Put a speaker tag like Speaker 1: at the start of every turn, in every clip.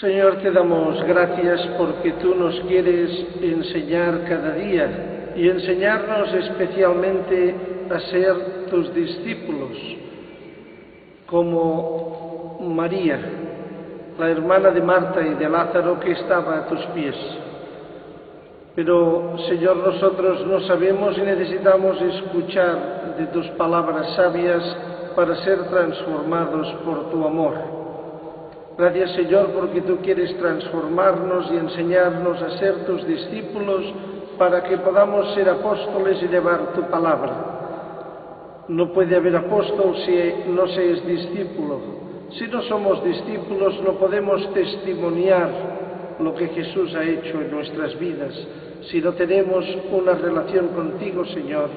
Speaker 1: Señor, te damos gracias porque tú nos quieres enseñar cada día y enseñarnos especialmente a ser tus discípulos, como María, la hermana de Marta y de Lázaro, que estaba a tus pies. Pero, Señor, nosotros no sabemos y necesitamos escuchar de tus palabras sabias para ser transformados por tu amor. Gracias, Señor, porque tú quieres transformarnos y enseñarnos a ser tus discípulos para que podamos ser apóstoles y llevar tu palabra. No puede haber apóstol si no se es discípulo. Si no somos discípulos, no podemos testimoniar lo que Jesús ha hecho en nuestras vidas. Si no tenemos una relación contigo, Señor,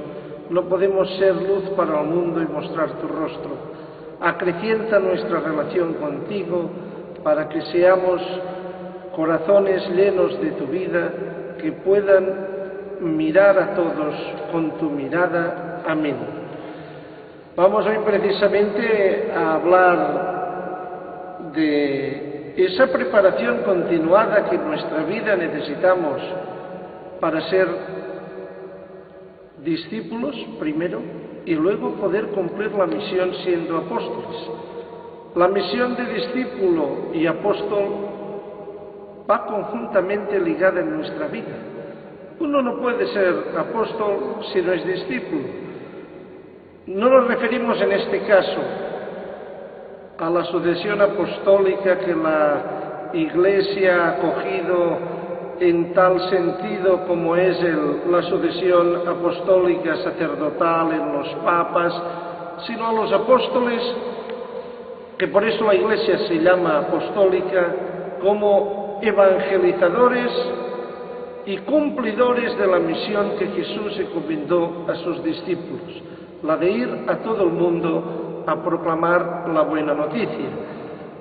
Speaker 1: no podemos ser luz para el mundo y mostrar tu rostro. Acrecienta nuestra relación contigo para que seamos corazones llenos de tu vida, que puedan mirar a todos con tu mirada. Amén. Vamos hoy precisamente a hablar de esa preparación continuada que en nuestra vida necesitamos para ser discípulos primero y luego poder cumplir la misión siendo apóstoles. La misión de discípulo y apóstol va conjuntamente ligada en nuestra vida. Uno no puede ser apóstol si no es discípulo. No nos referimos en este caso a la sucesión apostólica que la Iglesia ha acogido en tal sentido como es la sucesión apostólica sacerdotal en los papas, sino a los apóstoles, que por eso la Iglesia se llama apostólica, como evangelizadores y cumplidores de la misión que Jesús encomendó a sus discípulos, la de ir a todo el mundo a proclamar la buena noticia.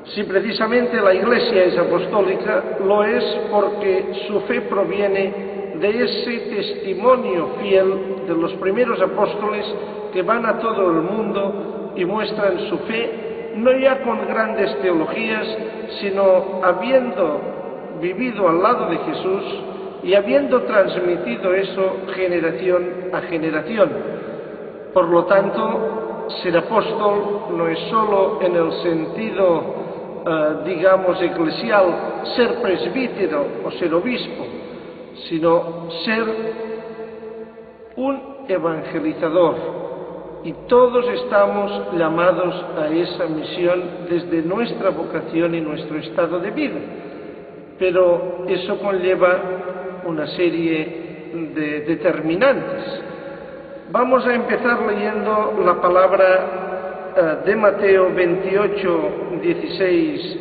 Speaker 1: Si precisamente la Iglesia es apostólica, lo es porque su fe proviene de ese testimonio fiel de los primeros apóstoles que van a todo el mundo y muestran su fe, no ya con grandes teologías, sino habiendo vivido al lado de Jesús y habiendo transmitido eso generación a generación. Por lo tanto, ser apóstol no es solo en el sentido, digamos, eclesial, ser presbítero o ser obispo, sino ser un evangelizador. Y todos estamos llamados a esa misión desde nuestra vocación y nuestro estado de vida. Pero eso conlleva una serie de determinantes. Vamos a empezar leyendo la palabra de Mateo 28, 16,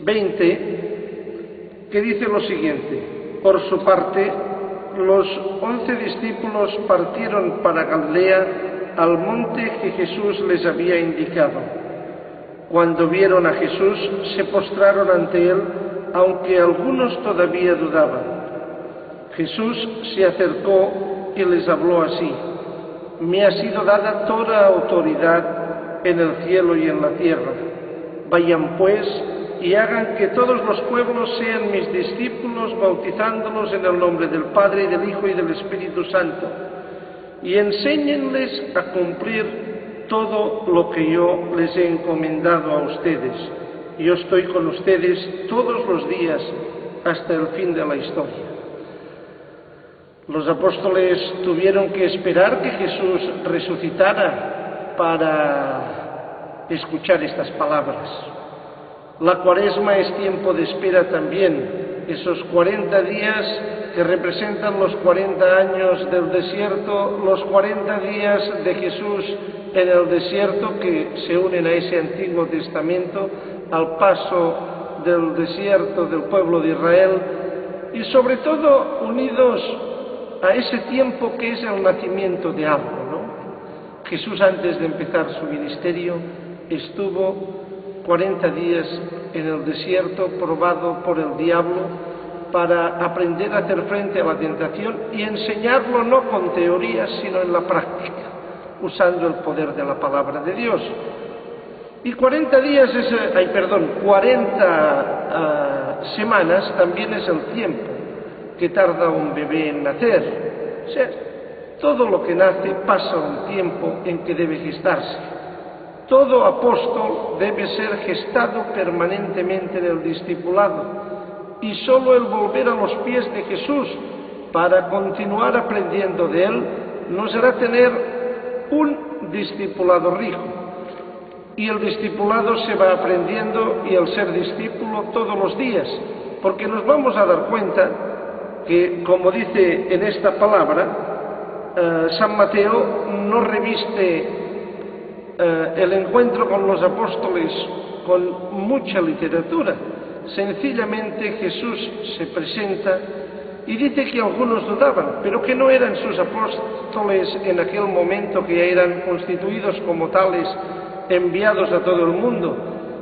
Speaker 1: 20, que dice lo siguiente: por su parte, los 11 discípulos partieron para Galilea, al monte que Jesús les había indicado. Cuando vieron a Jesús, se postraron ante él, aunque algunos todavía dudaban. Jesús se acercó y les habló así: me ha sido dada toda autoridad en el cielo y en la tierra. Vayan pues y hagan que todos los pueblos sean mis discípulos, bautizándolos en el nombre del Padre, y del Hijo y del Espíritu Santo, y enséñenles a cumplir todo lo que yo les he encomendado a ustedes. Yo estoy con ustedes todos los días hasta el fin de la historia. Los apóstoles tuvieron que esperar que Jesús resucitara para escuchar estas palabras. La Cuaresma es tiempo de espera también. Esos 40 días que representan los 40 años del desierto, los 40 días de Jesús en el desierto, que se unen a ese Antiguo Testamento, al paso del desierto del pueblo de Israel, y sobre todo unidos a ese tiempo que es el nacimiento de algo, ¿no? Jesús, antes de empezar su ministerio, estuvo 40 días en el desierto, probado por el diablo, para aprender a hacer frente a la tentación y enseñarlo no con teorías, sino en la práctica, usando el poder de la palabra de Dios. Y 40 semanas también es el tiempo que tarda un bebé en nacer. O sea, todo lo que nace pasa un tiempo en que debe gestarse. Todo apóstol debe ser gestado permanentemente en el discipulado, y solo el volver a los pies de Jesús para continuar aprendiendo de Él nos hará tener un discipulado rico. Y el discipulado se va aprendiendo, y el ser discípulo todos los días, porque nos vamos a dar cuenta que, como dice en esta palabra, San Mateo no reviste el encuentro con los apóstoles con mucha literatura. Sencillamente Jesús se presenta y dice que algunos dudaban, pero que no eran sus apóstoles en aquel momento, que ya eran constituidos como tales, enviados a todo el mundo.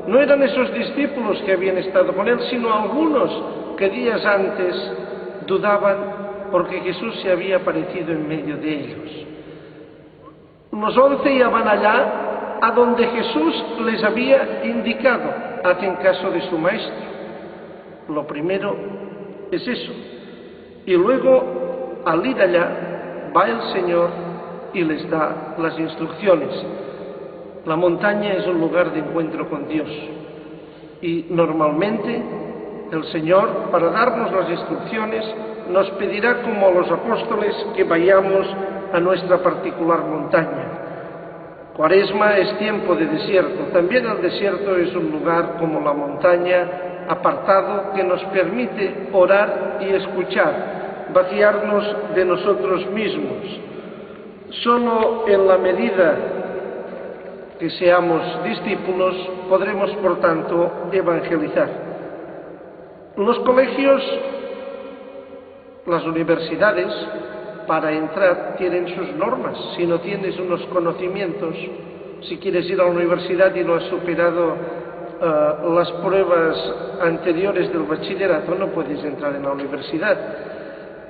Speaker 1: No eran esos discípulos que habían estado con él, sino algunos que días antes dudaban porque Jesús se había aparecido en medio de ellos. Los 11 ya van allá a donde Jesús les había indicado, hacen caso de su maestro. Lo primero es eso. Y luego, al ir allá, va el Señor y les da las instrucciones. La montaña es un lugar de encuentro con Dios. Y normalmente el Señor, para darnos las instrucciones, nos pedirá, como a los apóstoles, que vayamos a nuestra particular montaña. Cuaresma es tiempo de desierto. También el desierto es un lugar, como la montaña, apartado, que nos permite orar y escuchar, vaciarnos de nosotros mismos. Solo en la medida que seamos discípulos podremos, por tanto, evangelizar. Los colegios, las universidades, para entrar tienen sus normas. Si no tienes unos conocimientos, si quieres ir a la universidad y no has superado las pruebas anteriores del bachillerato, no puedes entrar en la universidad.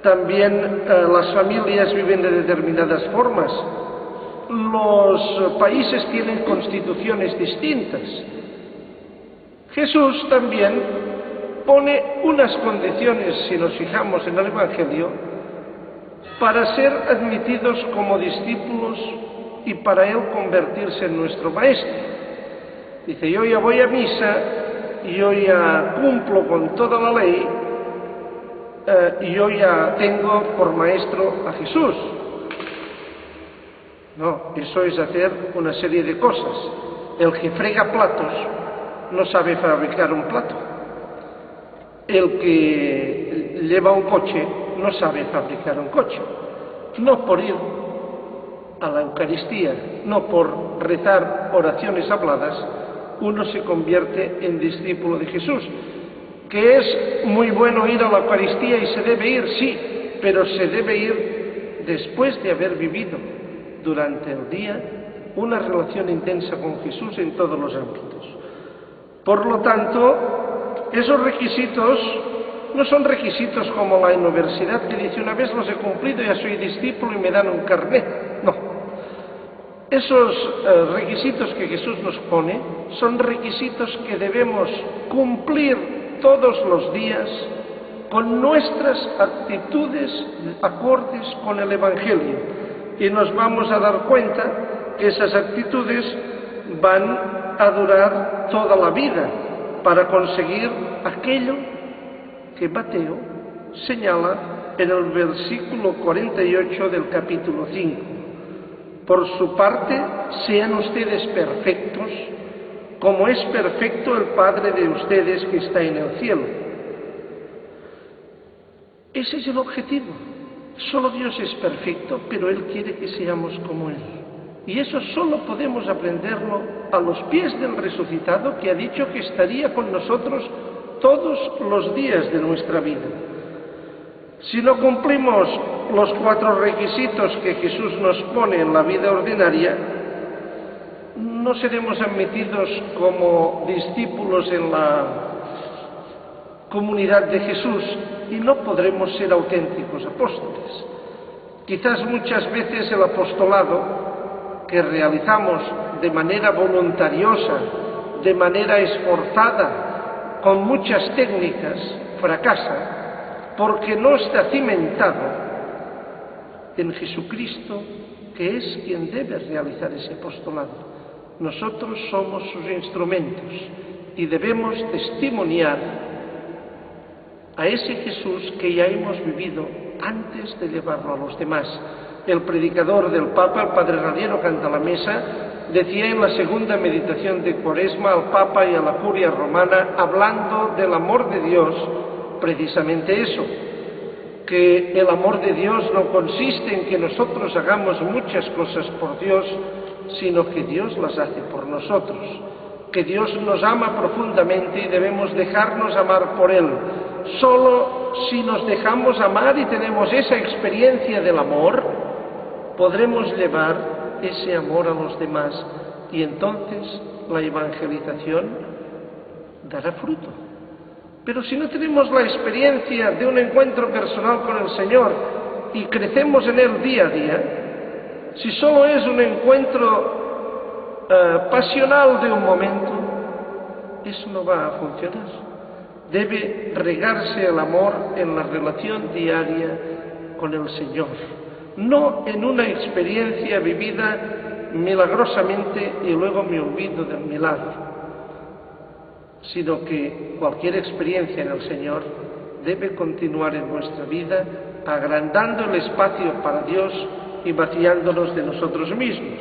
Speaker 1: También las familias viven de determinadas formas. Los países tienen constituciones distintas. Jesús también pone unas condiciones, si nos fijamos en el Evangelio, para ser admitidos como discípulos y para Él convertirse en nuestro Maestro. Dice: yo ya voy a misa, yo ya cumplo con toda la ley, y yo ya tengo por Maestro a Jesús. No, eso es hacer una serie de cosas. El que frega platos no sabe fabricar un plato. El que lleva un coche no sabe fabricar un coche. No por ir a la Eucaristía, no por rezar oraciones habladas, uno se convierte en discípulo de Jesús. Que es muy bueno ir a la Eucaristía y se debe ir, sí, pero se debe ir después de haber vivido durante el día una relación intensa con Jesús en todos los ámbitos. Por lo tanto, esos requisitos no son requisitos como la universidad, que dice: una vez los he cumplido ya soy discípulo y me dan un carnet. No. Esos requisitos que Jesús nos pone son requisitos que debemos cumplir todos los días con nuestras actitudes acordes con el Evangelio. Y nos vamos a dar cuenta que esas actitudes van a durar toda la vida para conseguir aquello que Mateo señala en el versículo 48 del capítulo 5. Por su parte, sean ustedes perfectos, como es perfecto el Padre de ustedes que está en el cielo. Ese es el objetivo. Solo Dios es perfecto, pero Él quiere que seamos como Él. Y eso solo podemos aprenderlo a los pies del resucitado, que ha dicho que estaría con nosotros todos los días de nuestra vida. Si no cumplimos los 4 requisitos que Jesús nos pone en la vida ordinaria, no seremos admitidos como discípulos en la comunidad de Jesús y no podremos ser auténticos apóstoles. Quizás muchas veces el apostolado que realizamos de manera voluntariosa, de manera esforzada, con muchas técnicas, fracasa porque no está cimentado en Jesucristo, que es quien debe realizar ese apostolado. Nosotros somos sus instrumentos y debemos testimoniar a ese Jesús que ya hemos vivido antes de llevarlo a los demás. El predicador del Papa, el padre Raniero Cantalamessa, decía en la segunda meditación de Cuaresma al Papa y a la Curia Romana, hablando del amor de Dios, precisamente eso, que el amor de Dios no consiste en que nosotros hagamos muchas cosas por Dios, sino que Dios las hace por nosotros, que Dios nos ama profundamente y debemos dejarnos amar por Él. Solo si nos dejamos amar y tenemos esa experiencia del amor, podremos llevar ese amor a los demás y entonces la evangelización dará fruto. Pero si no tenemos la experiencia de un encuentro personal con el Señor y crecemos en Él día a día, si solo es un encuentro pasional de un momento, eso no va a funcionar. Debe regarse el amor en la relación diaria con el Señor, no en una experiencia vivida milagrosamente y luego me olvido del milagro, sino que cualquier experiencia en el Señor debe continuar en nuestra vida, agrandando el espacio para Dios y vaciándonos de nosotros mismos.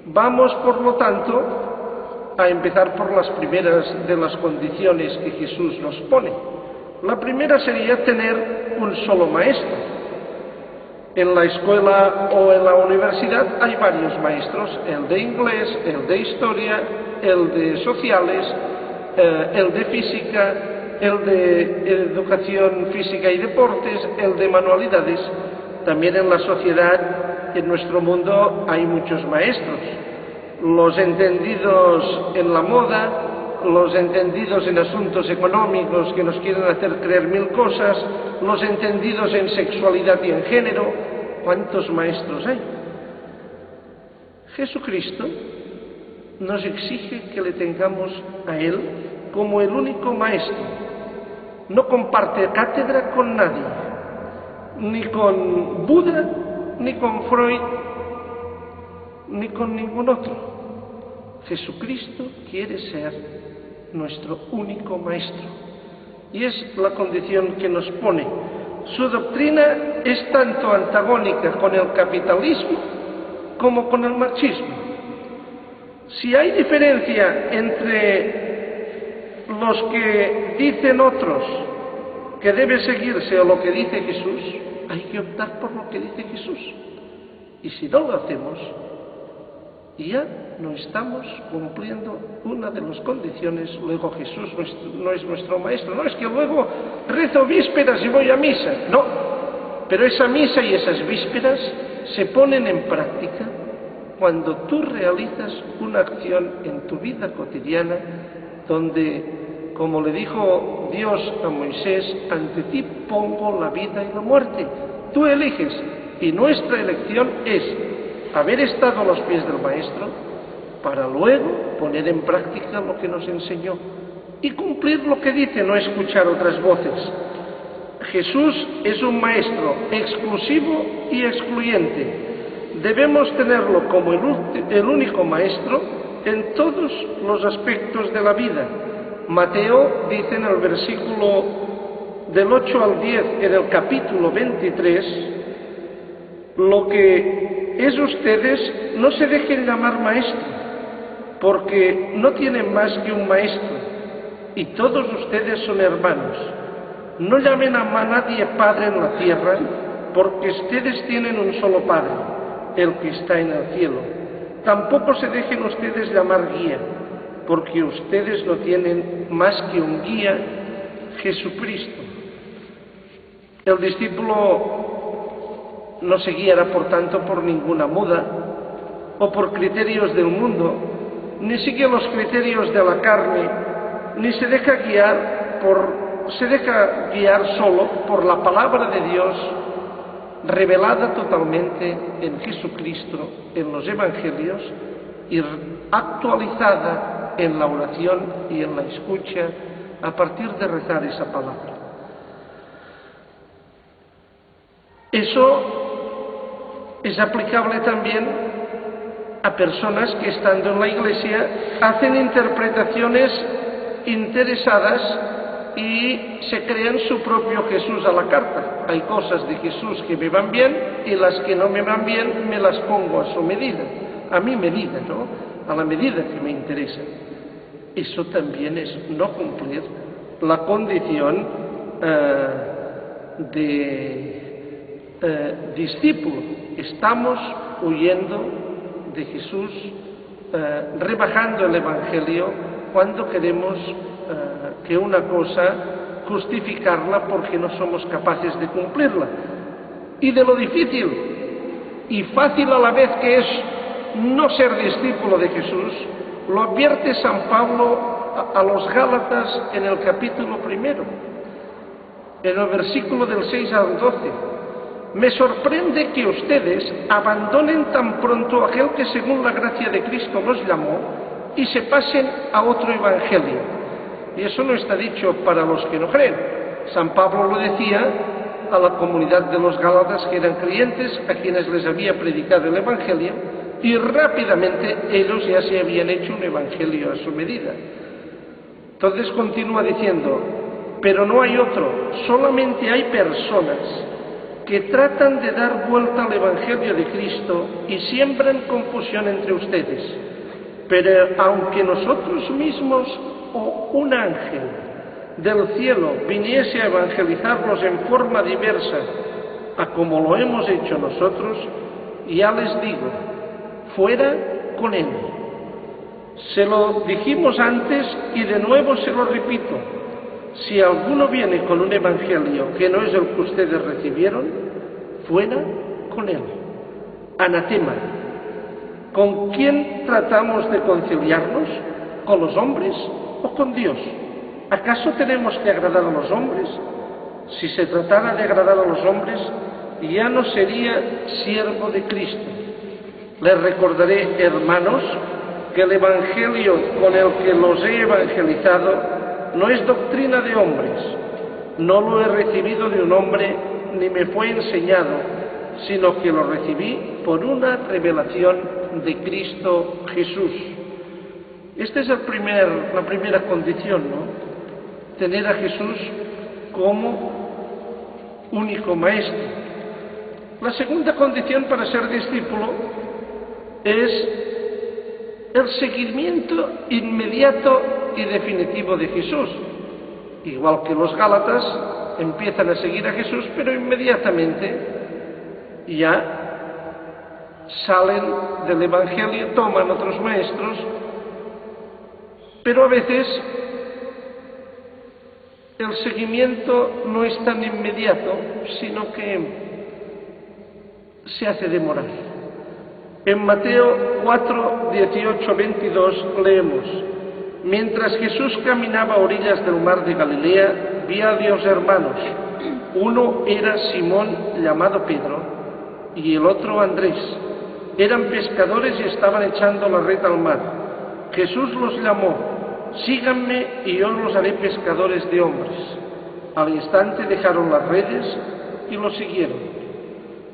Speaker 1: Vamos, por lo tanto, a empezar por las primeras de las condiciones que Jesús nos pone. La primera sería tener un solo maestro. En la escuela o en la universidad hay varios maestros, el de inglés, el de historia, el de sociales, el de física, el de educación física y deportes, el de manualidades. También en la sociedad, en nuestro mundo, hay muchos maestros. Los entendidos en la moda, los entendidos en asuntos económicos que nos quieren hacer creer mil cosas, los entendidos en sexualidad y en género. ¿Cuántos maestros hay? Jesucristo nos exige que le tengamos a Él como el único maestro. No comparte cátedra con nadie, ni con Buda, ni con Freud, ni con ningún otro. Jesucristo quiere ser nuestro único maestro y es la condición que nos pone. Su doctrina es tanto antagónica con el capitalismo como con el marxismo. Si hay diferencia entre los que dicen otros que debe seguirse o lo que dice Jesús, hay que optar por lo que dice Jesús. Y si no lo hacemos, ya no estamos cumpliendo una de las condiciones. Luego Jesús no es nuestro maestro. No es que luego rezo vísperas y voy a misa. No, pero esa misa y esas vísperas se ponen en práctica cuando tú realizas una acción en tu vida cotidiana donde, como le dijo Dios a Moisés, ante ti pongo la vida y la muerte. Tú eliges, y nuestra elección es haber estado a los pies del Maestro para luego poner en práctica lo que nos enseñó y cumplir lo que dice, no escuchar otras voces. Jesús es un Maestro exclusivo y excluyente. Debemos tenerlo como el único Maestro en todos los aspectos de la vida. Mateo dice en el versículo del 8 al 10, en el capítulo 23, lo que es ustedes, no se dejen llamar maestro, porque no tienen más que un maestro, y todos ustedes son hermanos. No llamen a nadie padre en la tierra, porque ustedes tienen un solo Padre, el que está en el cielo. Tampoco se dejen ustedes llamar guía, porque ustedes no tienen más que un guía, Jesucristo. El discípulo no se guiará, por tanto, por ninguna moda o por criterios del mundo, ni sigue los criterios de la carne, ni se deja guiar solo por la palabra de Dios revelada totalmente en Jesucristo, en los Evangelios, y actualizada en la oración y en la escucha a partir de rezar esa palabra. Eso es aplicable también a personas que estando en la Iglesia hacen interpretaciones interesadas y se crean su propio Jesús a la carta. Hay cosas de Jesús que me van bien y las que no me van bien me las pongo a su medida, a mi medida, ¿no? A la medida que me interesa. Eso también es no cumplir la condición de discípulo. Estamos huyendo de Jesús, rebajando el Evangelio cuando queremos que una cosa justificarla porque no somos capaces de cumplirla. Y de lo difícil y fácil a la vez que es no ser discípulo de Jesús, lo advierte San Pablo a los Gálatas en el capítulo 1, en el versículo del 6 al 12. Me sorprende que ustedes abandonen tan pronto aquel que según la gracia de Cristo los llamó y se pasen a otro evangelio. Y eso no está dicho para los que no creen. San Pablo lo decía a la comunidad de los Gálatas que eran creyentes, a quienes les había predicado el evangelio, y rápidamente ellos ya se habían hecho un evangelio a su medida. Entonces continúa diciendo, pero no hay otro, solamente hay personas que tratan de dar vuelta al Evangelio de Cristo y siembran confusión entre ustedes. Pero aunque nosotros mismos o un ángel del cielo viniese a evangelizarlos en forma diversa a como lo hemos hecho nosotros, ya les digo, fuera con él. Se lo dijimos antes y de nuevo se lo repito. Si alguno viene con un evangelio que no es el que ustedes recibieron, fuera con él. Anatema. ¿Con quién tratamos de conciliarnos? ¿Con los hombres o con Dios? ¿Acaso tenemos que agradar a los hombres? Si se tratara de agradar a los hombres, ya no sería siervo de Cristo. Les recordaré, hermanos, que el evangelio con el que los he evangelizado no es doctrina de hombres, no lo he recibido de un hombre ni me fue enseñado, sino que lo recibí por una revelación de Cristo Jesús. Esta es la primera condición, ¿no? Tener a Jesús como único maestro. La segunda condición para ser discípulo es el seguimiento inmediato y definitivo de Jesús. Igual que los Gálatas empiezan a seguir a Jesús, pero inmediatamente ya salen del Evangelio, toman otros maestros, pero a veces el seguimiento no es tan inmediato, sino que se hace demorar. En Mateo 4, 18, 22 leemos: mientras Jesús caminaba a orillas del mar de Galilea, vi a 2 hermanos. Uno era Simón, llamado Pedro, y el otro Andrés. Eran pescadores y estaban echando la red al mar. Jesús los llamó: síganme y yo los haré pescadores de hombres. Al instante dejaron las redes y lo siguieron.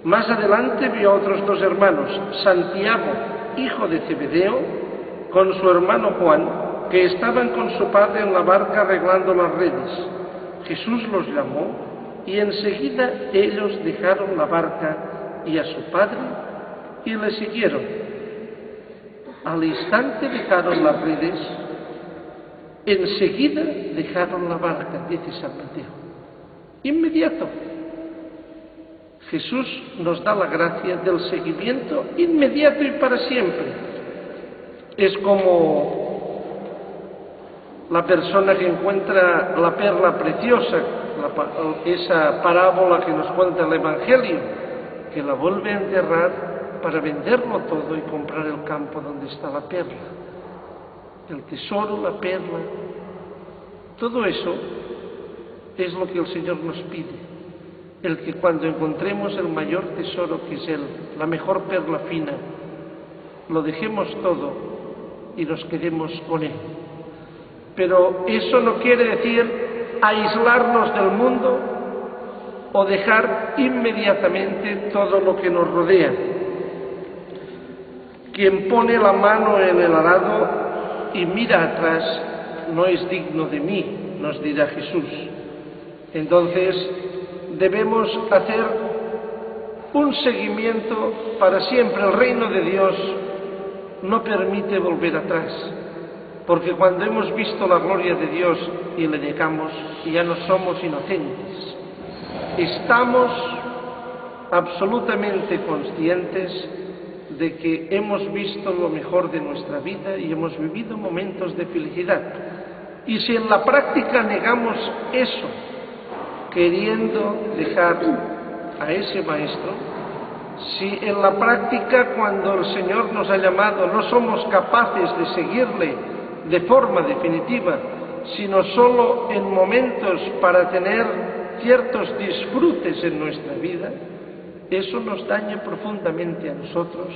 Speaker 1: Más adelante vio a otros 2 hermanos, Santiago, hijo de Zebedeo, con su hermano Juan, que estaban con su padre en la barca arreglando las redes. Jesús los llamó y enseguida ellos dejaron la barca y a su padre y le siguieron. Al instante dejaron las redes, enseguida dejaron la barca, dice San Mateo. Inmediato. Jesús nos da la gracia del seguimiento inmediato y para siempre. Es como la persona que encuentra la perla preciosa, esa parábola que nos cuenta el Evangelio, que la vuelve a enterrar para venderlo todo y comprar el campo donde está la perla. El tesoro, la perla, todo eso es lo que el Señor nos pide. El que cuando encontremos el mayor tesoro, que es la mejor perla fina, lo dejemos todo y nos quedemos con él. Pero eso no quiere decir aislarnos del mundo o dejar inmediatamente todo lo que nos rodea. Quien pone la mano en el arado y mira atrás no es digno de mí, nos dirá Jesús. Entonces debemos hacer un seguimiento para siempre. El reino de Dios no permite volver atrás, porque cuando hemos visto la gloria de Dios y le negamos, ya no somos inocentes. Estamos absolutamente conscientes de que hemos visto lo mejor de nuestra vida y hemos vivido momentos de felicidad. Y si en la práctica negamos eso, queriendo dejar a ese maestro, si en la práctica, cuando el Señor nos ha llamado, no somos capaces de seguirle de forma definitiva, sino solo en momentos para tener ciertos disfrutes en nuestra vida, eso nos daña profundamente a nosotros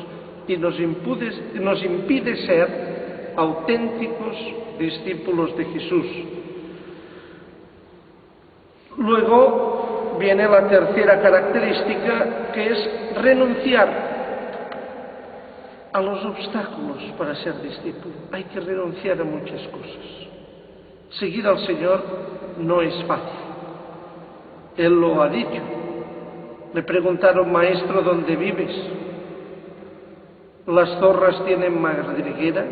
Speaker 1: y nos impide ser auténticos discípulos de Jesús. Luego viene la tercera característica, que es renunciar a los obstáculos para ser discípulo. Hay que renunciar a muchas cosas. Seguir al Señor no es fácil. Él lo ha dicho. Le preguntaron: maestro, ¿dónde vives? Las zorras tienen madriguera,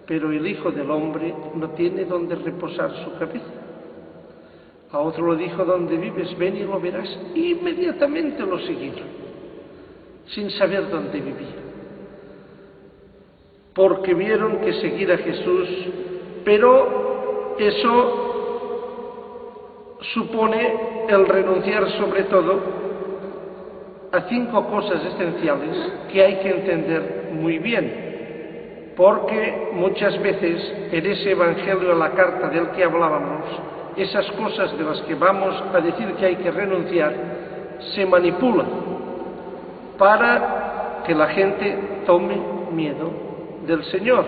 Speaker 1: pero el Hijo del Hombre no tiene donde reposar su cabeza. A otro le dijo: ¿dónde vives? Ven y lo verás. Y inmediatamente lo siguieron, sin saber dónde vivía, porque vieron que seguir a Jesús, pero eso supone el renunciar sobre todo a 5 cosas esenciales que hay que entender muy bien, porque muchas veces en ese Evangelio, en la carta del que hablábamos, esas cosas de las que vamos a decir que hay que renunciar se manipulan para que la gente tome miedo del Señor.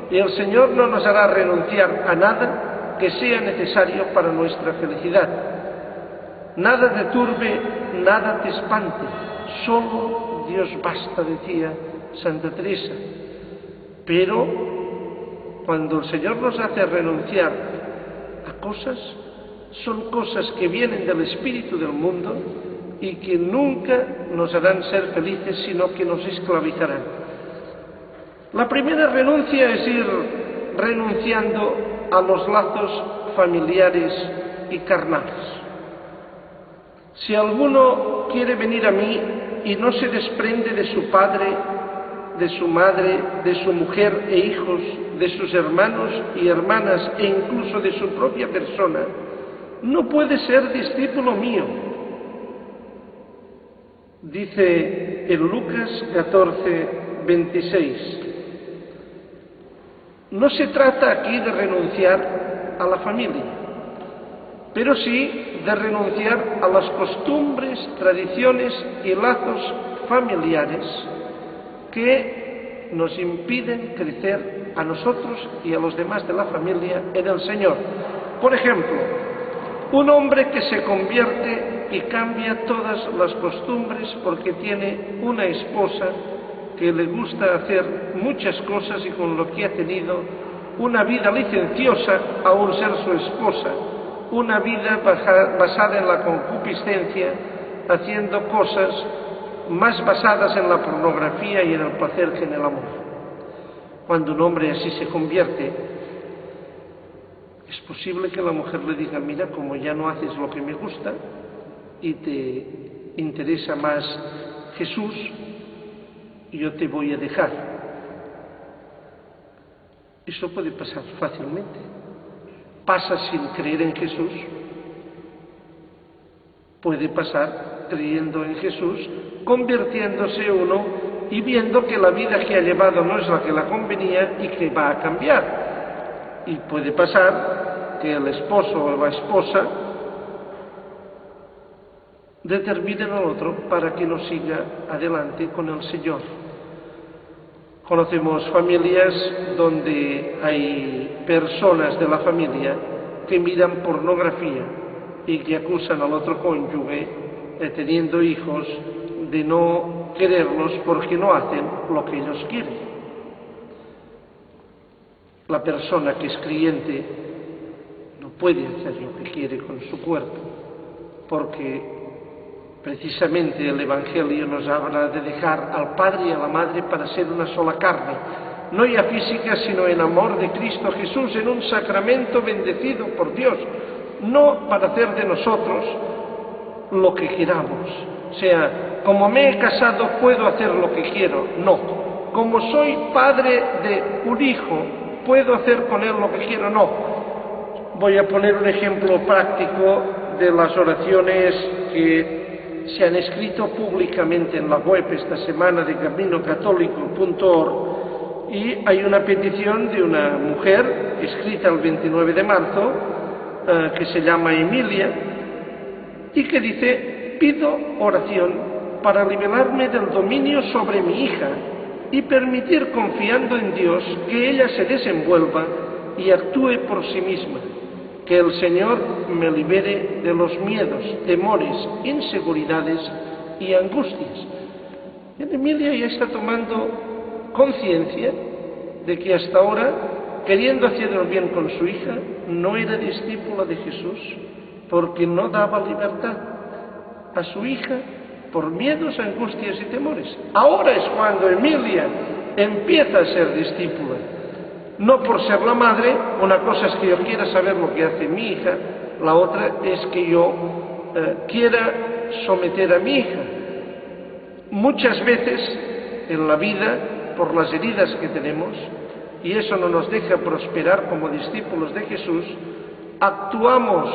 Speaker 1: Y el Señor no nos hará renunciar a nada que sea necesario para nuestra felicidad. Nada te turbe, nada te espante, solo Dios basta, decía Santa Teresa. Pero cuando el Señor nos hace renunciar a cosas, son cosas que vienen del espíritu del mundo y que nunca nos harán ser felices, sino que nos esclavizarán. La primera renuncia es ir renunciando a los lazos familiares y carnales. Si alguno quiere venir a mí y no se desprende de su padre, de su madre, de su mujer e hijos, de sus hermanos y hermanas e incluso de su propia persona, no puede ser discípulo mío. Dice en Lucas 14, 26. No se trata aquí de renunciar a la familia, pero sí de renunciar a las costumbres, tradiciones y lazos familiares que nos impiden crecer a nosotros y a los demás de la familia en el Señor. Por ejemplo, un hombre que se convierte y cambia todas las costumbres porque tiene una esposa que le gusta hacer muchas cosas y con lo que ha tenido una vida licenciosa, aun ser su esposa, una vida basada en la concupiscencia, haciendo cosas más basadas en la pornografía y en el placer que en el amor. Cuando un hombre así se convierte, es posible que la mujer le diga: mira, como ya no haces lo que me gusta y te interesa más Jesús, yo te voy a dejar. Eso puede pasar fácilmente. Pasa sin creer en Jesús, puede pasar creyendo en Jesús, convirtiéndose uno y viendo que la vida que ha llevado no es la que le convenía y que va a cambiar. Y puede pasar que el esposo o la esposa determinen al otro para que no siga adelante con el Señor. Conocemos familias donde hay personas de la familia que miran pornografía y que acusan al otro cónyuge, teniendo hijos, de no quererlos porque no hacen lo que ellos quieren. La persona que es creyente no puede hacer lo que quiere con su cuerpo, porque precisamente el Evangelio nos habla de dejar al padre y a la madre para ser una sola carne, no ya física, sino en amor de Cristo Jesús, en un sacramento bendecido por Dios, no para hacer de nosotros lo que queramos. O sea, como me he casado puedo hacer lo que quiero. No, como soy padre de un hijo, puedo hacer con él lo que quiero. No. Voy a poner un ejemplo práctico de las oraciones que se han escrito públicamente en la web esta semana de caminocatólico.org, y hay una petición de una mujer escrita el 29 de marzo que se llama Emilia y que dice: pido oración para liberarme del dominio sobre mi hija y permitir, confiando en Dios, que ella se desenvuelva y actúe por sí misma. Que el Señor me libere de los miedos, temores, inseguridades y angustias. Y Emilia ya está tomando conciencia de que hasta ahora, queriendo hacer el bien con su hija, no era discípula de Jesús, porque no daba libertad a su hija por miedos, angustias y temores. Ahora es cuando Emilia empieza a ser discípula. No por ser la madre, una cosa es que yo quiera saber lo que hace mi hija, la otra es que yo quiera someter a mi hija. Muchas veces en la vida, por las heridas que tenemos, y eso no nos deja prosperar como discípulos de Jesús, actuamos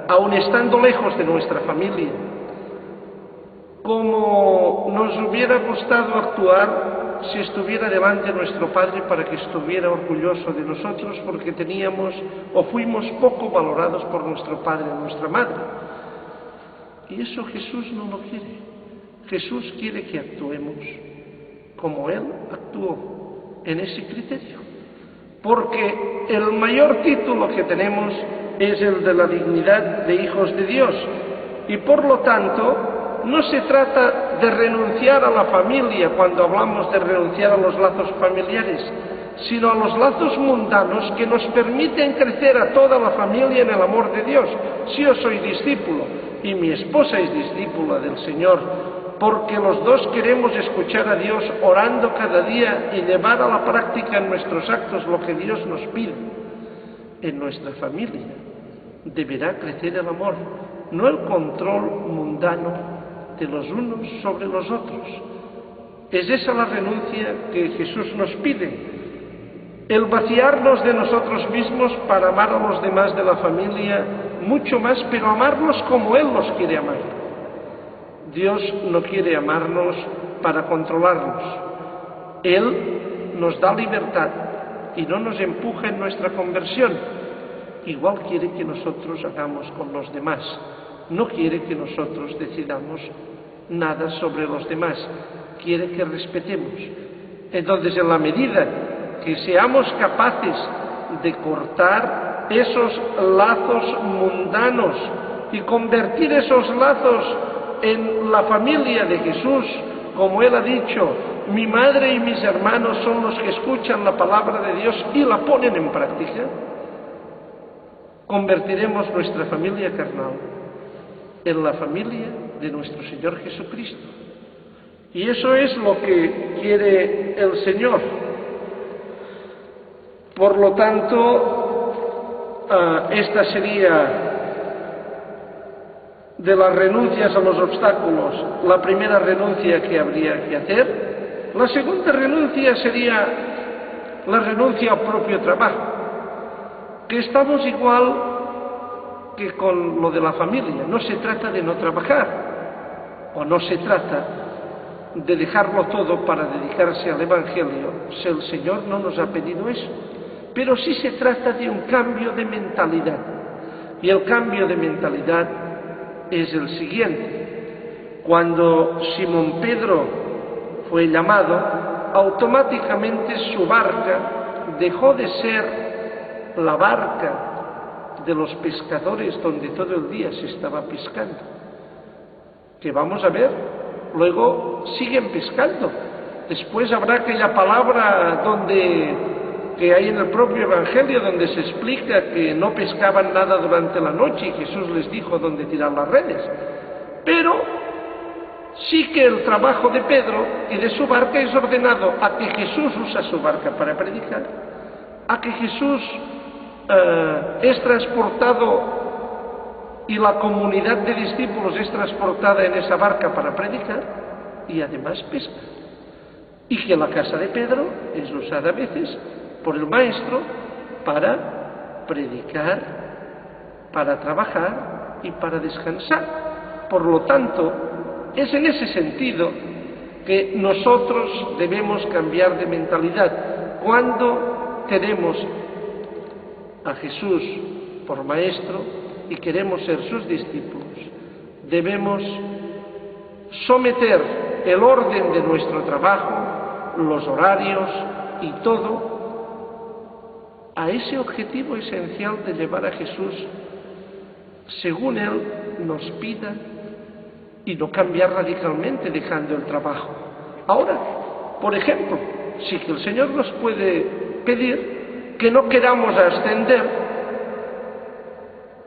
Speaker 1: aun estando lejos de nuestra familia, como nos hubiera gustado actuar si estuviera delante nuestro Padre para que estuviera orgulloso de nosotros porque teníamos o fuimos poco valorados por nuestro Padre o nuestra Madre. Y eso Jesús no lo quiere. Jesús quiere que actuemos como Él actuó, en ese criterio. Porque el mayor título que tenemos es el de la dignidad de hijos de Dios. Y por lo tanto, no se trata de renunciar a la familia cuando hablamos de renunciar a los lazos familiares, sino a los lazos mundanos que nos permiten crecer a toda la familia en el amor de Dios. Si yo soy discípulo y mi esposa es discípula del Señor, porque los dos queremos escuchar a Dios orando cada día y llevar a la práctica en nuestros actos lo que Dios nos pide, en nuestra familia deberá crecer el amor, no el control mundano de los unos sobre los otros. Es esa la renuncia que Jesús nos pide, el vaciarnos de nosotros mismos para amar a los demás de la familia mucho más, pero amarlos como Él los quiere amar. Dios no quiere amarnos para controlarnos. Él nos da libertad y no nos empuja en nuestra conversión. Igual quiere que nosotros hagamos con los demás. No quiere que nosotros decidamos nada sobre los demás, quiere que respetemos. Entonces, en la medida que seamos capaces de cortar esos lazos mundanos y convertir esos lazos en la familia de Jesús, como Él ha dicho, mi madre y mis hermanos son los que escuchan la palabra de Dios y la ponen en práctica, convertiremos nuestra familia carnal en la familia de nuestro Señor Jesucristo. Y eso es lo que quiere el Señor. Por lo tanto, esta sería de las renuncias a los obstáculos la primera renuncia que habría que hacer. La segunda renuncia sería la renuncia al propio trabajo, que estamos igual que con lo de la familia. No se trata de no trabajar, o no se trata de dejarlo todo para dedicarse al Evangelio, si el Señor no nos ha pedido eso. Pero sí se trata de un cambio de mentalidad. Y el cambio de mentalidad es el siguiente. Cuando Simón Pedro fue llamado, automáticamente su barca dejó de ser la barca de los pescadores donde todo el día se estaba pescando. Que vamos a ver, luego siguen pescando. Después habrá aquella palabra que hay en el propio Evangelio donde se explica que no pescaban nada durante la noche y Jesús les dijo dónde tirar las redes. Pero sí que el trabajo de Pedro y de su barca es ordenado a que Jesús usa su barca para predicar, a que Jesús es transportado y la comunidad de discípulos es transportada en esa barca para predicar y además pesca. Y que la casa de Pedro es usada a veces por el maestro para predicar, para trabajar y para descansar. Por lo tanto, es en ese sentido que nosotros debemos cambiar de mentalidad. Cuando tenemos a Jesús por maestro y queremos ser sus discípulos, debemos someter el orden de nuestro trabajo, los horarios y todo a ese objetivo esencial de llevar a Jesús según Él nos pida y no cambiar radicalmente dejando el trabajo. Ahora, por ejemplo, sí que el Señor nos puede pedir que no queramos ascender,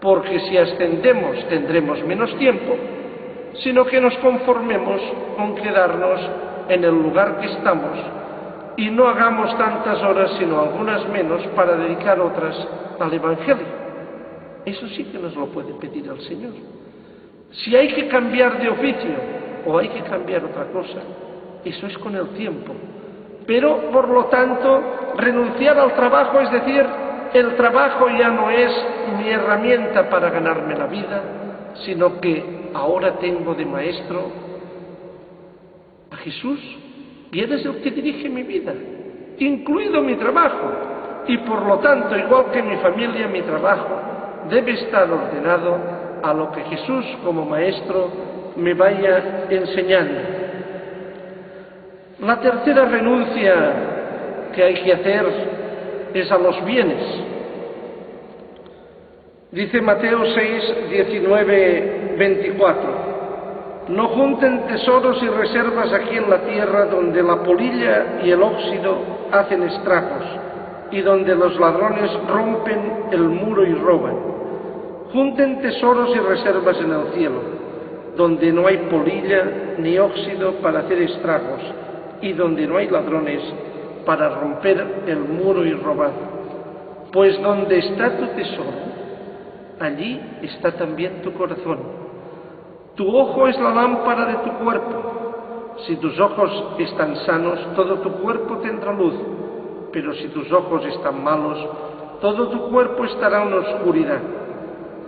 Speaker 1: porque si ascendemos tendremos menos tiempo, sino que nos conformemos con quedarnos en el lugar que estamos y no hagamos tantas horas, sino algunas menos, para dedicar otras al Evangelio. Eso sí que nos lo puede pedir el Señor. Si hay que cambiar de oficio o hay que cambiar otra cosa, eso es con el tiempo. Pero, por lo tanto, renunciar al trabajo, es decir, el trabajo ya no es mi herramienta para ganarme la vida, sino que ahora tengo de maestro a Jesús, y Él es el que dirige mi vida, incluido mi trabajo, y por lo tanto, igual que mi familia, mi trabajo debe estar ordenado a lo que Jesús como maestro me vaya enseñando. La tercera renuncia que hay que hacer es a los bienes. Dice Mateo 6, 19, 24: no junten tesoros y reservas aquí en la tierra, donde la polilla y el óxido hacen estragos y donde los ladrones rompen el muro y roban. Junten tesoros y reservas en el cielo, donde no hay polilla ni óxido para hacer estragos y donde no hay ladrones para romper el muro y robar. Pues donde está tu tesoro, allí está también tu corazón. Tu ojo es la lámpara de tu cuerpo. Si tus ojos están sanos, todo tu cuerpo tendrá luz, pero si tus ojos están malos, todo tu cuerpo estará en oscuridad.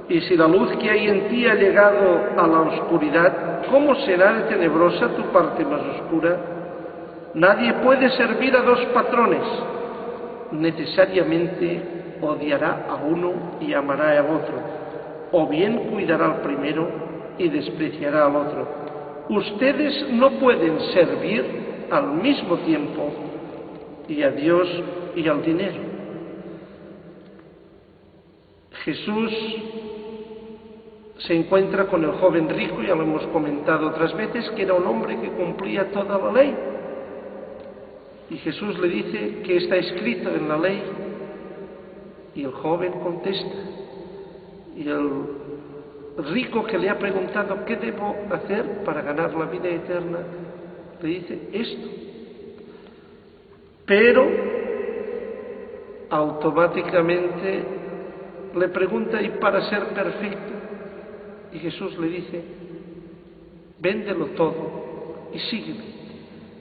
Speaker 1: Y si la luz que hay en ti ha llegado a la oscuridad, ¿cómo será de tenebrosa tu parte más oscura? Nadie puede servir a dos patrones. Necesariamente odiará a uno y amará al otro, o bien cuidará al primero y despreciará al otro. Ustedes no pueden servir al mismo tiempo y a Dios y al dinero. Jesús se encuentra con el joven rico, ya lo hemos comentado otras veces, que era un hombre que cumplía toda la ley. Y Jesús le dice que está escrito en la ley, y el joven contesta. Y el rico, que le ha preguntado qué debo hacer para ganar la vida eterna, le dice esto. Pero automáticamente le pregunta: ¿y para ser perfecto? Y Jesús le dice: véndelo todo y sígueme.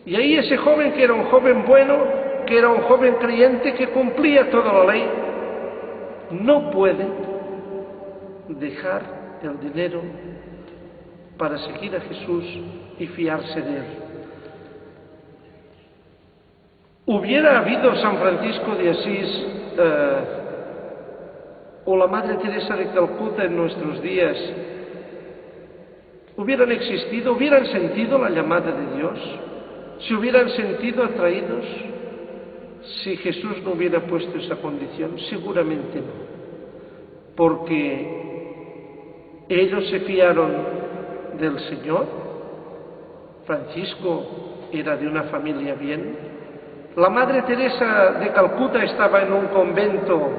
Speaker 1: Y ahí ese joven, que era un joven bueno, que era un joven creyente, que cumplía toda la ley, no puede dejar el dinero para seguir a Jesús y fiarse de Él. Hubiera habido San Francisco de Asís o la Madre Teresa de Calcuta en nuestros días, hubieran existido, hubieran sentido la llamada de Dios, ¿Se hubieran sentido atraídos si Jesús no hubiera puesto esa condición? Seguramente no, porque ellos se fiaron del Señor. Francisco era de una familia bien. La Madre Teresa de Calcuta estaba en un convento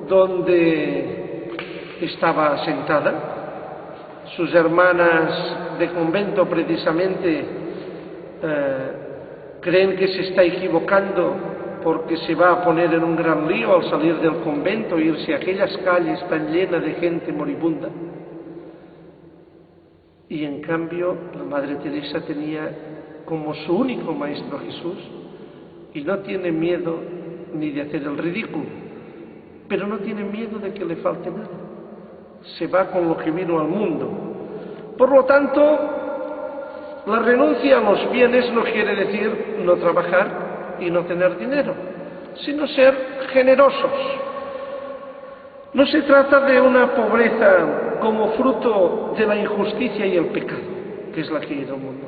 Speaker 1: donde estaba sentada. Sus hermanas de convento precisamente creen que se está equivocando porque se va a poner en un gran lío al salir del convento e irse a aquellas calles tan llenas de gente moribunda. Y en cambio la Madre Teresa tenía como su único maestro a Jesús y no tiene miedo ni de hacer el ridículo, pero no tiene miedo de que le falte nada. Se va con lo que vino al mundo. Por lo tanto, la renuncia a los bienes no quiere decir no trabajar y no tener dinero, sino ser generosos. No se trata de una pobreza como fruto de la injusticia y el pecado, que es la que hay en el mundo.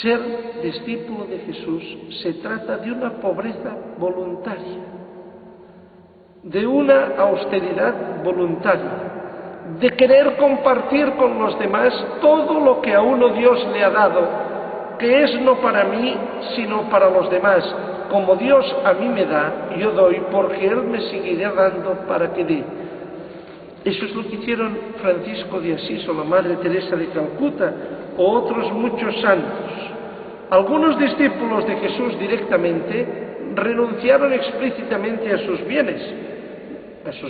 Speaker 1: Ser discípulo de Jesús se trata de una pobreza voluntaria, de una austeridad voluntaria, de querer compartir con los demás todo lo que a uno Dios le ha dado, que es no para mí, sino para los demás. Como Dios a mí me da, yo doy, porque Él me seguirá dando para que dé. Eso es lo que hicieron Francisco de Asís o la Madre Teresa de Calcuta o otros muchos santos. Algunos discípulos de Jesús directamente renunciaron explícitamente a sus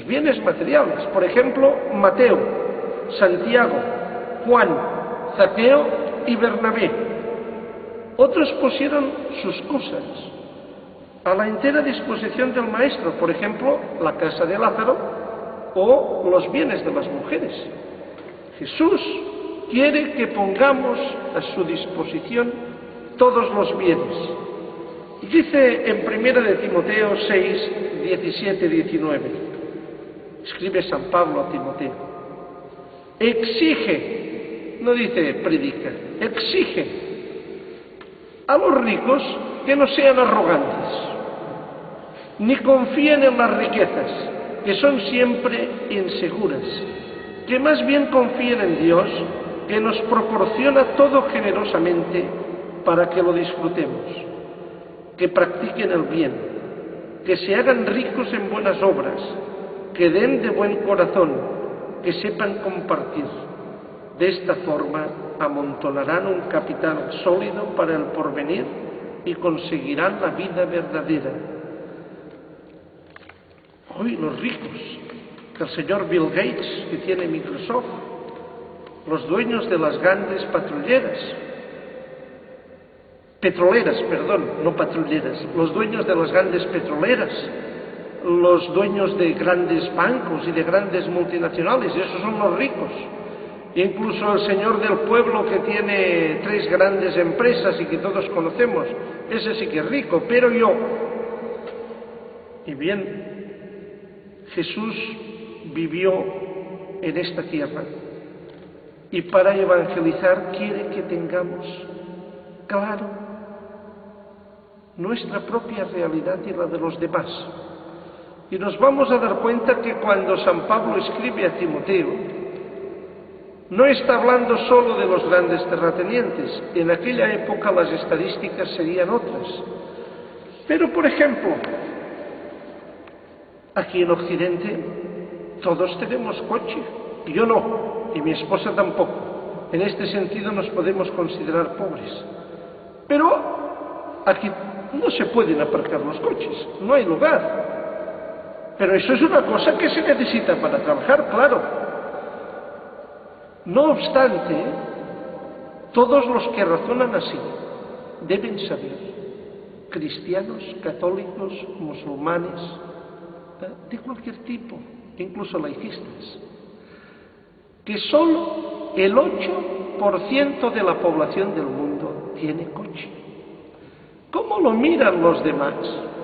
Speaker 1: bienes materiales. Por ejemplo, Mateo, Santiago, Juan, Zaqueo y Bernabé. Otros pusieron sus cosas a la entera disposición del Maestro, por ejemplo, la casa de Lázaro o los bienes de las mujeres. Jesús quiere que pongamos a su disposición todos los bienes. Dice en 1 de Timoteo 6, 17, 19, escribe San Pablo a Timoteo, exige, no dice predica, exige a los ricos que no sean arrogantes, ni confíen en las riquezas, que son siempre inseguras, que más bien confíen en Dios, que nos proporciona todo generosamente para que lo disfrutemos, que practiquen el bien, que se hagan ricos en buenas obras, que den de buen corazón, que sepan compartir. De esta forma amontonarán un capital sólido para el porvenir y conseguirán la vida verdadera. Hoy los ricos, que el señor Bill Gates, que tiene Microsoft, los dueños de las grandes los dueños de las grandes petroleras, los dueños de grandes bancos y de grandes multinacionales, esos son los ricos. Incluso el señor del pueblo que tiene 3 grandes empresas y que todos conocemos, ese sí que es rico, pero yo. Y bien, Jesús vivió en esta tierra y para evangelizar quiere que tengamos claro nuestra propia realidad y la de los demás. Y nos vamos a dar cuenta que cuando San Pablo escribe a Timoteo, no está hablando solo de los grandes terratenientes. En aquella época las estadísticas serían otras. Pero, por ejemplo, aquí en Occidente todos tenemos coche. Yo no, y mi esposa tampoco. En este sentido nos podemos considerar pobres. Pero aquí no se pueden aparcar los coches, no hay lugar. Pero eso es una cosa que se necesita para trabajar, claro. No obstante, todos los que razonan así deben saber, cristianos, católicos, musulmanes, de cualquier tipo, incluso laicistas, que solo el 8% de la población del mundo tiene coche. ¿Cómo lo miran los demás?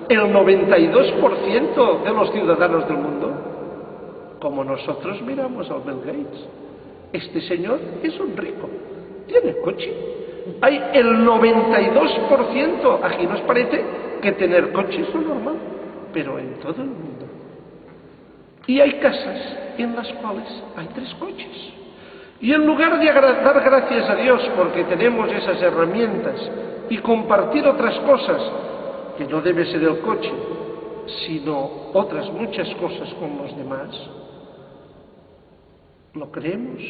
Speaker 1: El 92% de los ciudadanos del mundo, como nosotros miramos al Bill Gates. Este señor es un rico, tiene coche, Hay el 92%, aquí nos parece que tener coche es lo normal, pero en todo el mundo. Y hay casas en las cuales hay 3 coches. Y en lugar de dar gracias a Dios porque tenemos esas herramientas y compartir otras cosas, que no debe ser el coche, sino otras muchas cosas con los demás, lo creemos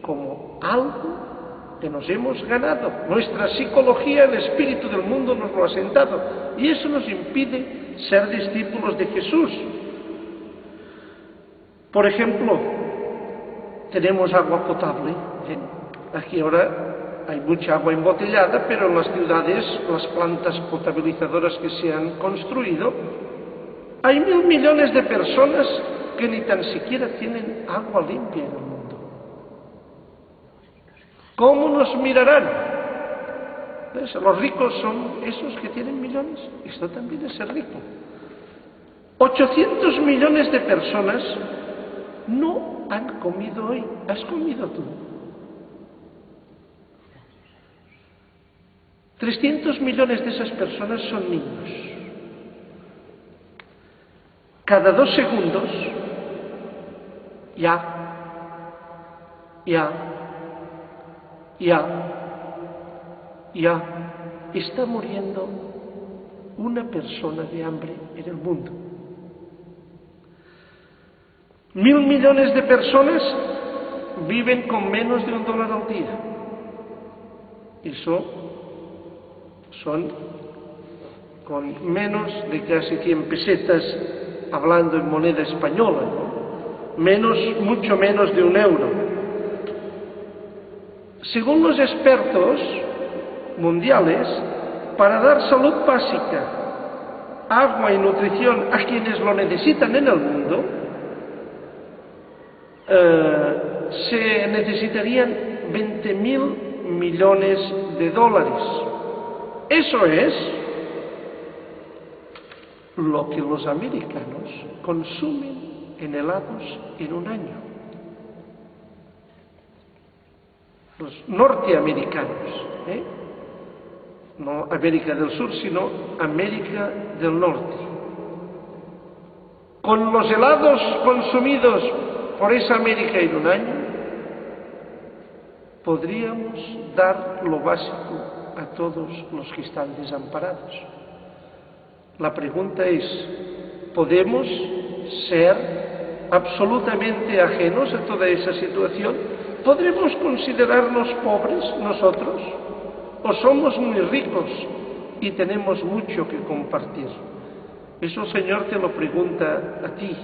Speaker 1: como algo que nos hemos ganado. Nuestra psicología, el espíritu del mundo nos lo ha sentado, y eso nos impide ser discípulos de Jesús. Por ejemplo, tenemos agua potable. Aquí ahora hay mucha agua embotellada, pero en las ciudades, las plantas potabilizadoras que se han construido, hay 1.000 millones de personas que ni tan siquiera tienen agua limpia en el mundo. ¿Cómo nos mirarán? ¿Ves? Los ricos son esos que tienen millones. Esto también es ser rico. 800 millones de personas no han comido hoy. ¿Has comido tú? 300 millones de esas personas son niños. Cada 2 segundos, ya está muriendo una persona de hambre en el mundo. 1.000 millones de personas viven con menos de $1 al día. Eso son con menos de casi 100 pesetas, hablando en moneda española, ¿no? Mucho menos de €1. Según los expertos mundiales, para dar salud básica, agua y nutrición a quienes lo necesitan en el mundo, se necesitarían 20.000 millones de dólares. Eso es lo que los americanos consumen en helados en un año. Los norteamericanos, no América del Sur, sino América del Norte. Con los helados consumidos por esa América en un año, podríamos dar lo básico a todos los que están desamparados. La pregunta es, ¿podemos ser absolutamente ajenos a toda esa situación? ¿Podremos considerarnos pobres nosotros? ¿O somos muy ricos y tenemos mucho que compartir? Eso el Señor te lo pregunta a ti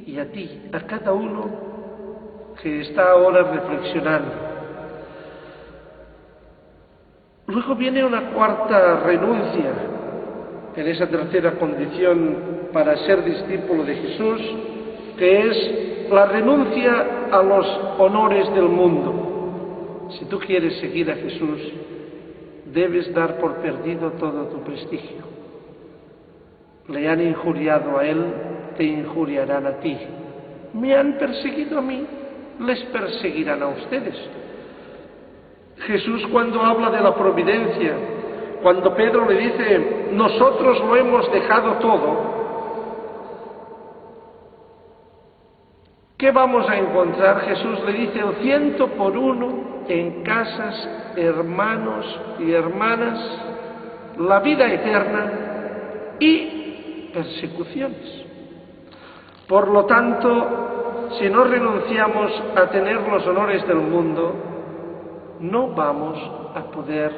Speaker 1: y a ti, a cada uno que está ahora reflexionando. Luego viene una cuarta renuncia en esa tercera condición para ser discípulo de Jesús, que es la renuncia a los honores del mundo. Si tú quieres seguir a Jesús, debes dar por perdido todo tu prestigio. Le han injuriado a Él, te injuriarán a ti. Me han perseguido a mí, les perseguirán a ustedes. Jesús, cuando habla de la providencia, cuando Pedro le dice, nosotros lo hemos dejado todo, ¿qué vamos a encontrar? Jesús le dice el 100 por 1 en casas, hermanos y hermanas, la vida eterna y persecuciones. Por lo tanto, si no renunciamos a tener los honores del mundo, no vamos a poder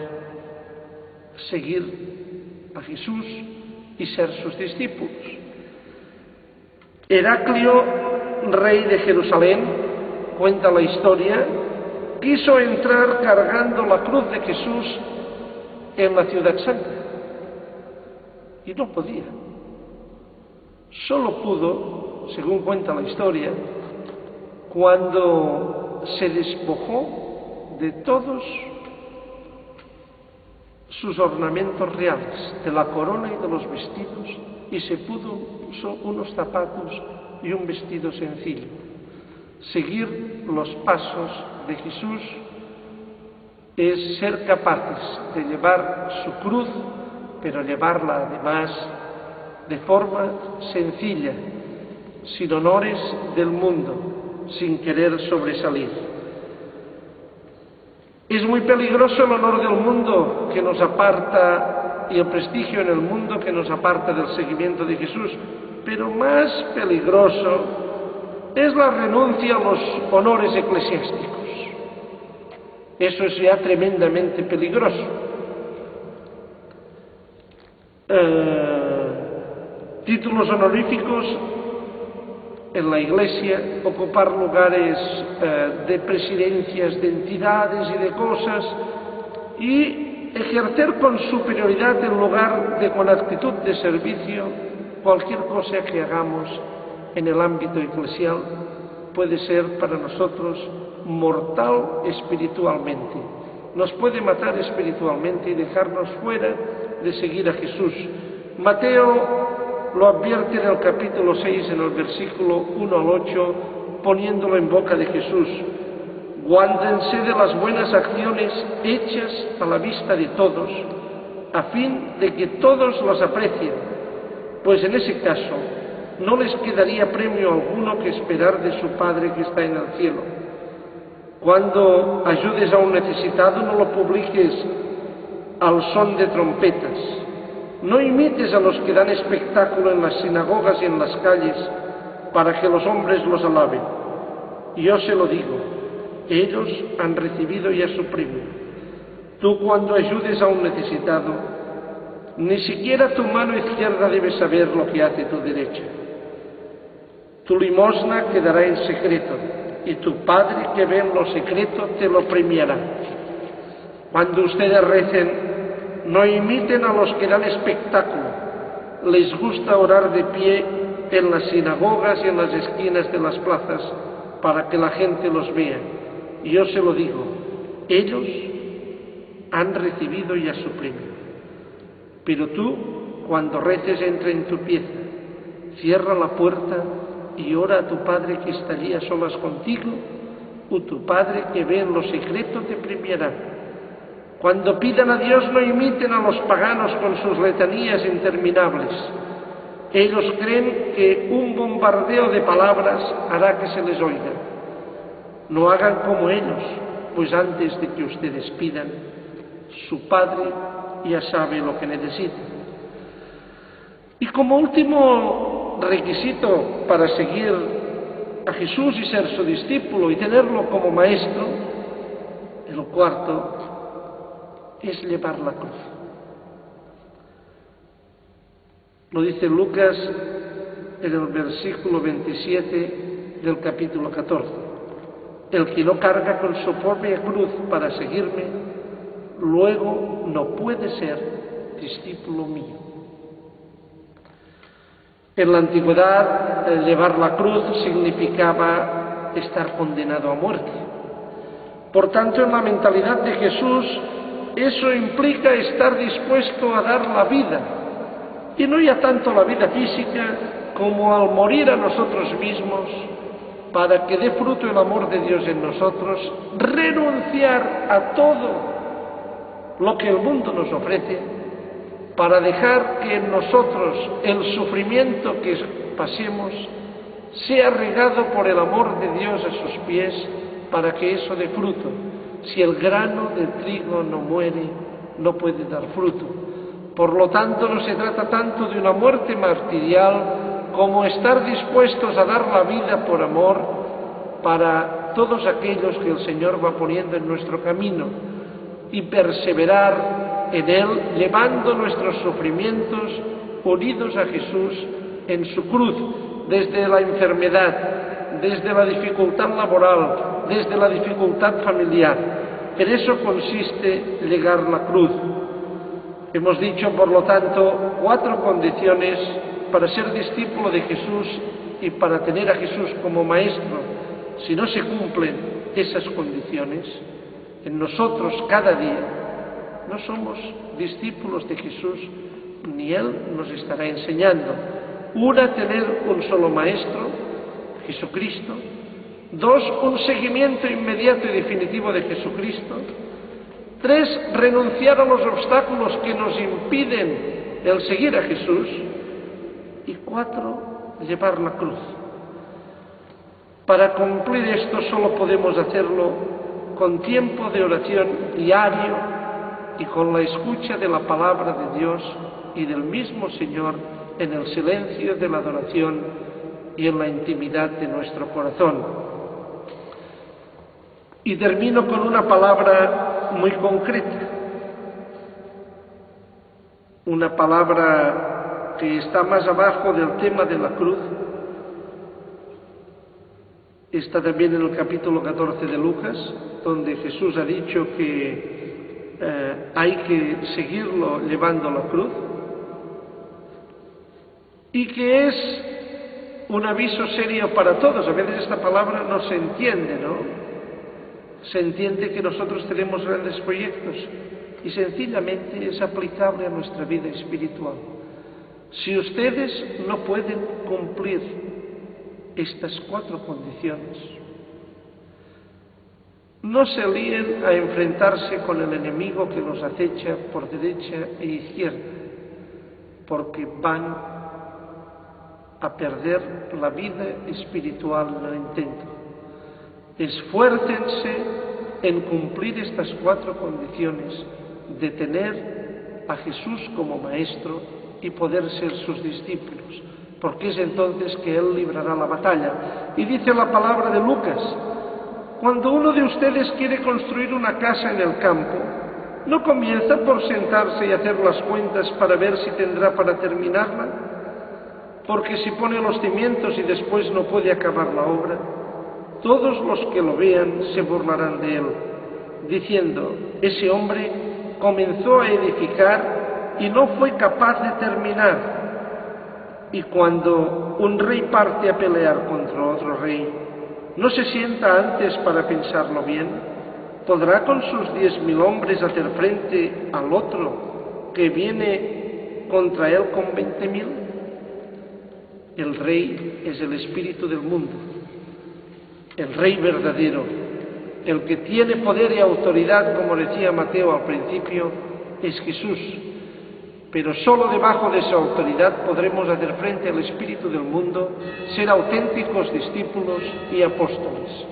Speaker 1: seguir a Jesús y ser sus discípulos. Heraclio, rey de Jerusalén, cuenta la historia, quiso entrar cargando la cruz de Jesús en la ciudad santa y no podía. Solo pudo, según cuenta la historia, cuando se despojó de todos sus ornamentos reales, de la corona y de los vestidos, y se puso unos zapatos y un vestido sencillo. Seguir los pasos de Jesús es ser capaces de llevar su cruz, pero llevarla además de forma sencilla, sin honores del mundo, sin querer sobresalir. Es muy peligroso el honor del mundo que nos aparta y el prestigio en el mundo que nos aparta del seguimiento de Jesús, pero más peligroso es la renuncia a los honores eclesiásticos. Eso es ya tremendamente peligroso. Títulos honoríficos en la Iglesia, ocupar lugares de presidencias de entidades y de cosas, y ejercer con superioridad en lugar de con actitud de servicio cualquier cosa que hagamos en el ámbito eclesial puede ser para nosotros mortal espiritualmente. Nos puede matar espiritualmente y dejarnos fuera de seguir a Jesús. Mateo lo advierte en el capítulo 6, en el versículo 1 al 8, poniéndolo en boca de Jesús. Guárdense de las buenas acciones hechas a la vista de todos, a fin de que todos las aprecien, pues en ese caso no les quedaría premio alguno que esperar de su Padre que está en el cielo. Cuando ayudes a un necesitado, no lo publiques al son de trompetas. No imites a los que dan espectáculo en las sinagogas y en las calles para que los hombres los alaben. Yo se lo digo, ellos han recibido ya su premio. Tú, cuando ayudes a un necesitado, ni siquiera tu mano izquierda debe saber lo que hace tu derecha. Tu limosna quedará en secreto, y tu Padre que ve en lo secreto te lo premiará. Cuando ustedes recen, no imiten a los que dan espectáculo. Les gusta orar de pie en las sinagogas y en las esquinas de las plazas para que la gente los vea. Y yo se lo digo, ellos han recibido ya su premio. Pero tú, cuando reces, entra en tu pieza, cierra la puerta y ora a tu Padre que está allí a solas contigo, o tu Padre que ve en lo secreto te premiará. Cuando pidan a Dios, no imiten a los paganos con sus letanías interminables. Ellos creen que un bombardeo de palabras hará que se les oiga. No hagan como ellos, pues antes de que ustedes pidan, su Padre ya sabe lo que necesitan. Y como último requisito para seguir a Jesús y ser su discípulo y tenerlo como maestro, el cuarto es llevar la cruz. Lo dice Lucas en el versículo 27 del capítulo 14. El que no carga con su propia cruz para seguirme, luego no puede ser discípulo mío. En la antigüedad, llevar la cruz significaba estar condenado a muerte. Por tanto, en la mentalidad de Jesús, eso implica estar dispuesto a dar la vida, y no ya tanto la vida física como al morir a nosotros mismos, para que dé fruto el amor de Dios en nosotros, renunciar a todo lo que el mundo nos ofrece, para dejar que en nosotros el sufrimiento que pasemos sea regado por el amor de Dios a sus pies, para que eso dé fruto. Si el grano de trigo no muere, no puede dar fruto. Por lo tanto, no se trata tanto de una muerte martirial como estar dispuestos a dar la vida por amor para todos aquellos que el Señor va poniendo en nuestro camino, y perseverar en Él, llevando nuestros sufrimientos unidos a Jesús en su cruz, desde la enfermedad, desde la dificultad laboral, desde la dificultad familiar. En eso consiste llegar la cruz. Hemos dicho, por lo tanto, 4 condiciones para ser discípulo de Jesús y para tener a Jesús como maestro. Si no se cumplen esas condiciones, en nosotros cada día no somos discípulos de Jesús, ni Él nos estará enseñando. Una, tener un solo maestro, Jesucristo. 2, un seguimiento inmediato y definitivo de Jesucristo. 3, renunciar a los obstáculos que nos impiden el seguir a Jesús. Y 4, llevar la cruz. Para cumplir esto solo podemos hacerlo con tiempo de oración diario y con la escucha de la palabra de Dios y del mismo Señor en el silencio de la adoración y en la intimidad de nuestro corazón. Y termino con una palabra muy concreta, una palabra que está más abajo del tema de la cruz. Está también en el capítulo 14 de Lucas, donde Jesús ha dicho que hay que seguirlo llevando la cruz, y que es un aviso serio para todos. A veces esta palabra no se entiende, ¿no? Se entiende que nosotros tenemos grandes proyectos y sencillamente es aplicable a nuestra vida espiritual. Si ustedes no pueden cumplir estas 4 condiciones, no se líen a enfrentarse con el enemigo que los acecha por derecha e izquierda, porque van a perder la vida espiritual en el intento. Esfuércense en cumplir estas 4 condiciones de tener a Jesús como Maestro y poder ser sus discípulos, porque es entonces que Él librará la batalla. Y dice la palabra de Lucas: cuando uno de ustedes quiere construir una casa en el campo, ¿no comienza por sentarse y hacer las cuentas para ver si tendrá para terminarla? Porque si pone los cimientos y después no puede acabar la obra, todos los que lo vean se burlarán de él, diciendo: ese hombre comenzó a edificar y no fue capaz de terminar. Y cuando un rey parte a pelear contra otro rey, ¿no se sienta antes para pensarlo bien? ¿Podrá con sus 10.000 hombres hacer frente al otro que viene contra él con 20.000? El rey es el espíritu del mundo, el rey verdadero, el que tiene poder y autoridad, como decía Mateo al principio, es Jesús. Pero solo debajo de esa autoridad podremos hacer frente al espíritu del mundo, ser auténticos discípulos y apóstoles.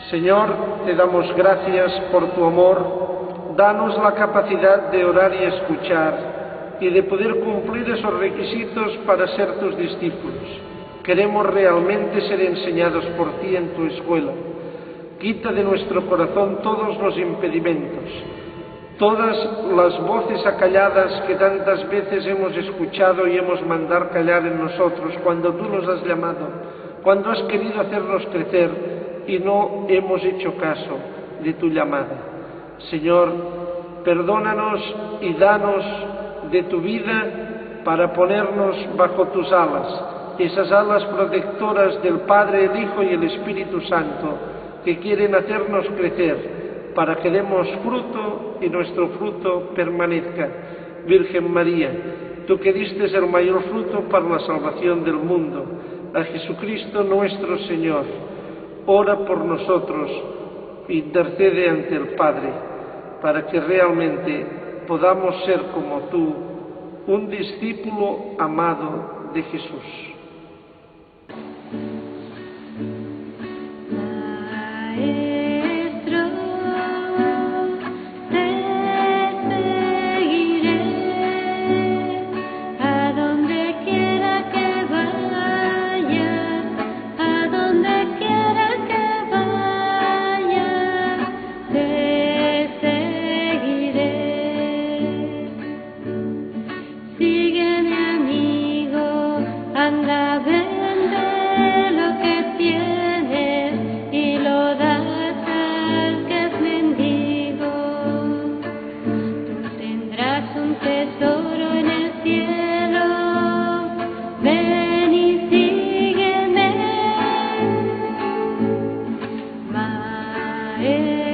Speaker 1: Señor, te damos gracias por tu amor. Danos la capacidad de orar y escuchar y de poder cumplir esos requisitos para ser tus discípulos. Queremos realmente ser enseñados por ti en tu escuela. Quita de nuestro corazón todos los impedimentos, todas las voces acalladas que tantas veces hemos escuchado y hemos mandado callar en nosotros cuando tú nos has llamado, cuando has querido hacernos crecer y no hemos hecho caso de tu llamada. Señor, perdónanos y danos de tu vida para ponernos bajo tus alas, esas alas protectoras del Padre, el Hijo y el Espíritu Santo, que quieren hacernos crecer para que demos fruto y nuestro fruto permanezca. Virgen María, tú que diste el mayor fruto para la salvación del mundo, a Jesucristo nuestro Señor, ora por nosotros, intercede ante el Padre, para que realmente podamos ser como tú, un discípulo amado de Jesús.
Speaker 2: Yeah.